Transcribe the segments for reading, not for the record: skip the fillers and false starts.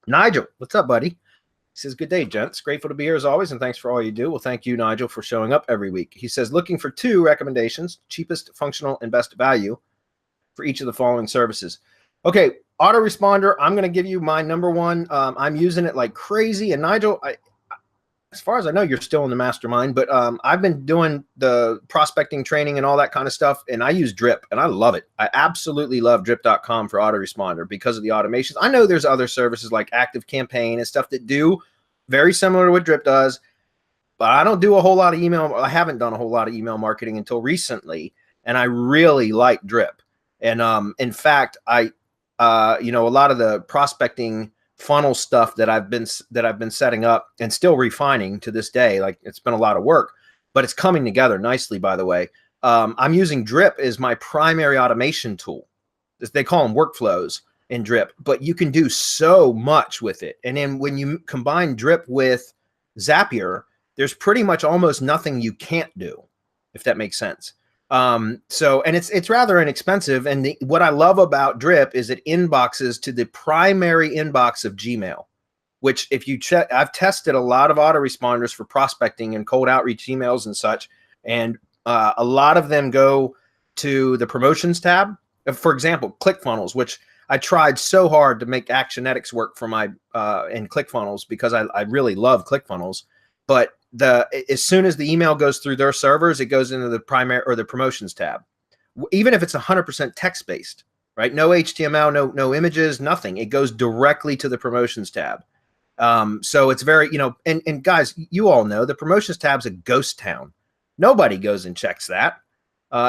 Nigel, what's up, buddy? He says, good day, gents. Grateful to be here as always, and thanks for all you do. Well, thank you, Nigel, for showing up every week. He says, looking for 2 recommendations, cheapest, functional, and best value for each of the following services. Okay, autoresponder, I'm going to give you my number one. I'm using it like crazy. And Nigel, as far as I know, you're still in the mastermind, but I've been doing the prospecting training and all that kind of stuff, and I use Drip, and I love it. I absolutely love drip.com for autoresponder because of the automations. I know there's other services like Active Campaign and stuff that do very similar to what Drip does, but I don't do a whole lot of email. I haven't done a whole lot of email marketing until recently, and I really like Drip. And in fact, a lot of the prospecting funnel stuff that I've been setting up and still refining to this day, like it's been a lot of work, but it's coming together nicely, by the way. I'm using Drip as my primary automation tool. They call them workflows in Drip, but you can do so much with it. And then when you combine Drip with Zapier, there's pretty much almost nothing you can't do, if that makes sense. And it's rather inexpensive. And what I love about Drip is it inboxes to the primary inbox of Gmail, which if you check, I've tested a lot of autoresponders for prospecting and cold outreach emails and such. And a lot of them go to the promotions tab. For example, ClickFunnels, which I tried so hard to make Actionetics work for my in ClickFunnels because I really love ClickFunnels, but as soon as the email goes through their servers, it goes into the primary or the promotions tab, even if it's 100% text based, right? No HTML, no images, nothing. It goes directly to the promotions tab. So it's very, and guys, you all know the promotions tab's a ghost town. Nobody goes and checks that.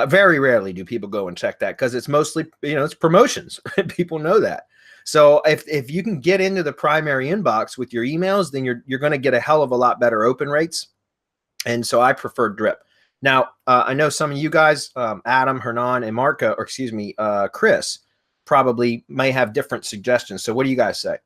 Very rarely do people go and check that because it's mostly, it's promotions. People know that. So if you can get into the primary inbox with your emails, then you're going to get a hell of a lot better open rates. And so I prefer Drip. Now, I know some of you guys, Adam, Hernan, and Marco, or excuse me, Chris, probably may have different suggestions. So what do you guys say?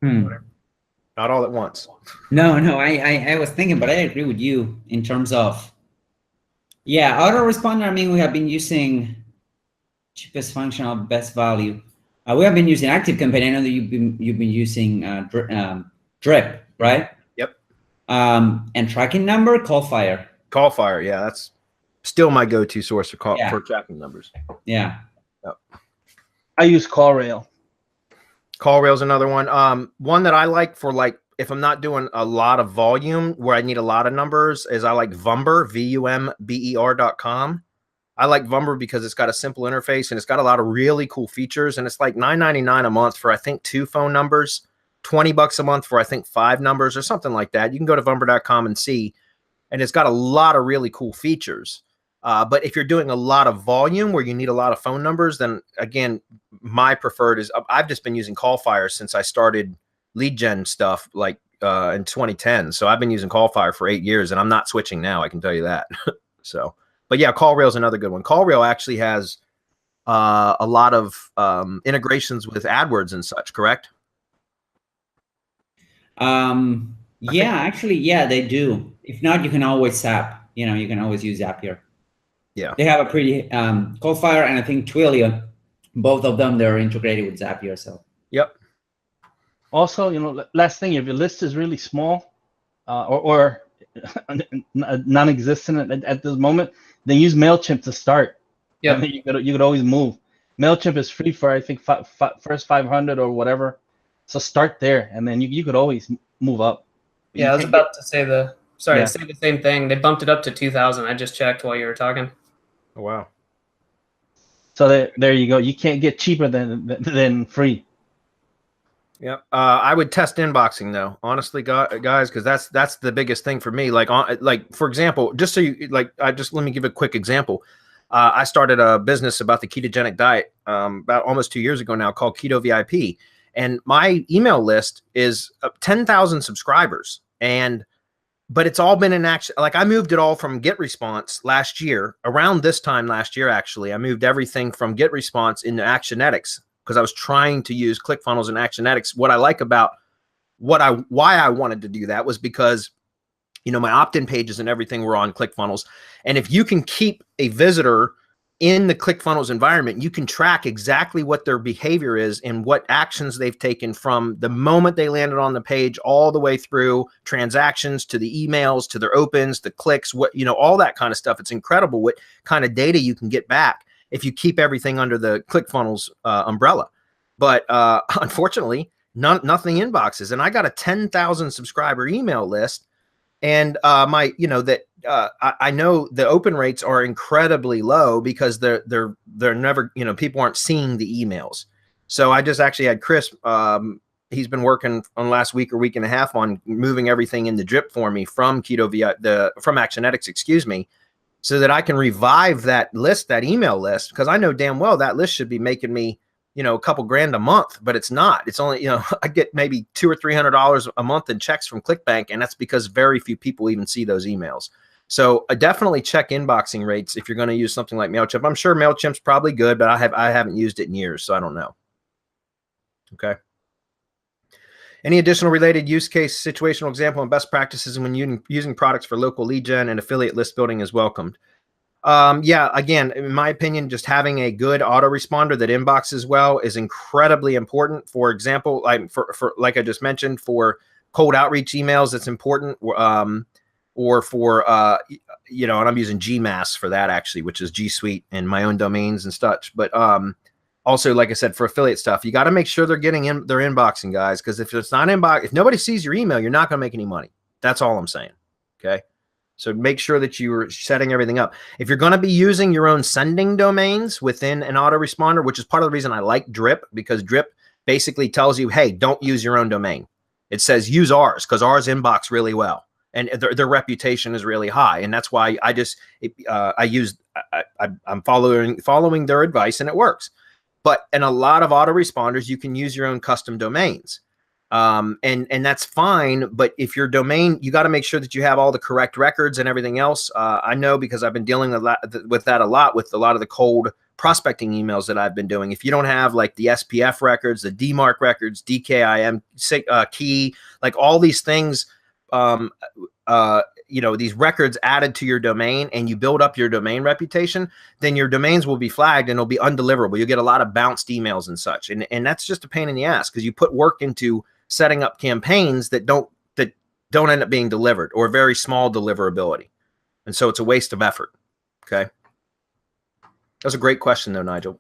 Not all at once. No, I was thinking, but I agree with you in terms of, autoresponder. I mean, we have been using cheapest functional, best value. We have been using Active Campaign. I know that you've been using Drip, right? Yep. And tracking number, CallFire. CallFire, yeah, that's still my go-to source for tracking numbers. Yeah. Yep. I use CallRail. CallRail's another one. One that I like for if I'm not doing a lot of volume where I need a lot of numbers is I like Vumber, VUMBER.com. I like Vumber because it's got a simple interface and it's got a lot of really cool features. And it's like $9.99 a month for, I think, 2 phone numbers, $20 a month for, I think, 5 numbers or something like that. You can go to Vumber.com and see, and it's got a lot of really cool features. But if you're doing a lot of volume where you need a lot of phone numbers, then again, my preferred is I've just been using CallFire since I started lead gen stuff in 2010. So I've been using CallFire for 8 years and I'm not switching now. I can tell you that. But yeah, CallRail is another good one. CallRail actually has a lot of integrations with AdWords and such, correct? Actually, they do. If not, you can always Zap. You can always use Zapier. Yeah. They have a pretty CallFire and I think Twilio, both of them, they're integrated with Zapier. So. Yep. Also, last thing, if your list is really small or non-existent at this moment, then use MailChimp to start. Yeah. You could always move. MailChimp is free for, I think, first 500 or whatever. So start there, and then you could always move up. Yeah, I was about to say say the same thing. They bumped it up to 2,000. I just checked while you were talking. Oh, wow. So there you go. You can't get cheaper than free. Yeah, I would test inboxing though, honestly, guys, because that's the biggest thing for me. Like for example, just so you let me give a quick example. I started a business about the ketogenic diet about almost 2 years ago now called Keto VIP, and my email list is 10,000 subscribers, but it's all been in action. Like I moved it all from GetResponse last year, around this time last year actually. I moved everything from GetResponse into Actionetics, because I was trying to use ClickFunnels and Actionetics. What I like about why I wanted to do that was because, my opt-in pages and everything were on ClickFunnels. And if you can keep a visitor in the ClickFunnels environment, you can track exactly what their behavior is and what actions they've taken from the moment they landed on the page all the way through transactions to the emails, to their opens, the clicks, what, you know, all that kind of stuff. It's incredible what kind of data you can get back if you keep everything under the ClickFunnels umbrella. But unfortunately, nothing inboxes. And I got a 10,000 subscriber email list. And I know the open rates are incredibly low because they're never, you know, people aren't seeing the emails. So I just actually had Chris, he's been working on last week or week and a half on moving everything into Drip for me from from Actionetics, excuse me, so that I can revive that list, that email list, because I know damn well that list should be making me, you know, a couple grand a month, but it's not. It's only, you know, I get maybe $200 or $300 a month in checks from ClickBank, and that's because very few people even see those emails. So definitely check inboxing rates if you're going to use something like MailChimp. I'm sure MailChimp's probably good, but I haven't used it in years, so I don't know. Okay. Any additional related use case, situational example, and best practices when using products for local lead gen and affiliate list building is welcomed? Yeah, again, in my opinion, just having a good autoresponder that inboxes well is incredibly important. For example, like I just mentioned, for cold outreach emails, it's important. Or for, you know, and I'm using GMass for that actually, which is G Suite and my own domains and such. But also, like I said, for affiliate stuff, you got to make sure they're getting in, they're inboxing, guys, because if it's not if nobody sees your email, you're not going to make any money. That's all I'm saying. Okay. So make sure that you're setting everything up. If you're going to be using your own sending domains within an autoresponder, which is part of the reason I like Drip, because Drip basically tells you, hey, don't use your own domain. It says use ours because ours inbox really well. And their reputation is really high. And that's why I'm following their advice, and it works. But in a lot of autoresponders, you can use your own custom domains. And that's fine. But if your domain, you got to make sure that you have all the correct records and everything else. I know because I've been dealing with that a lot with a lot of the cold prospecting emails that I've been doing. If you don't have like the SPF records, the DMARC records, DKIM key, like all these things, you know, these records added to your domain, and you build up your domain reputation, then your domains will be flagged and it'll be undeliverable. You'll get a lot of bounced emails and such. And that's just a pain in the ass because you put work into setting up campaigns that don't end up being delivered, or very small deliverability. And so it's a waste of effort. Okay. That's a great question though, Nigel.